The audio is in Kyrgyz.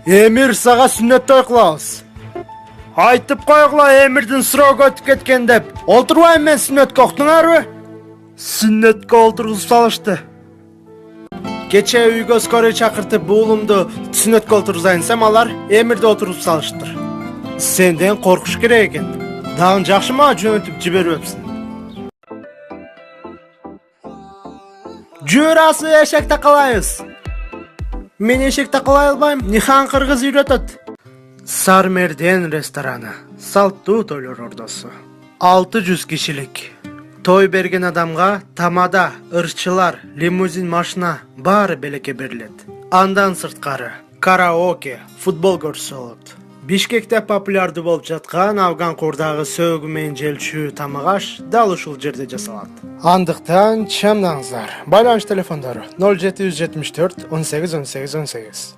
Эмир сага сүннөттөй кылабыз. Айтып койгула, Эмирдин срогу өтүп кеткен деп. Олтурбайм мен сүннөткө, уктуңарбы? Сүннөткө олтургузуп салышты. Кече үйгө скорый чакыртып уулумду сүннөткө олтургузайын десем, алар Эмирди отуруп салыштыр. Сенден коркуш керек экен. Дагы жакшы мага жөнөтүп жибербепсиң. Журасы эшекте калайбыз. Мен эшекте калай албайм, Нихан кыргыз үйрөтөт. Сармерден рестораны. Салттуу тойлор ордосу. 600 кишилик. Той берген адамга тамада, ырчылар, лимузин машина баары белекке берилет. Андан сырткары караоке, футбол көрсө болот. Бишкекте популярдуу болуп жаткан афган курдагы сөөгү менен желчүү тамак аш дал ушул жерде жасалат. Андыктан чамдаңыздар. Байланыш телефондору 0774 18 18 18.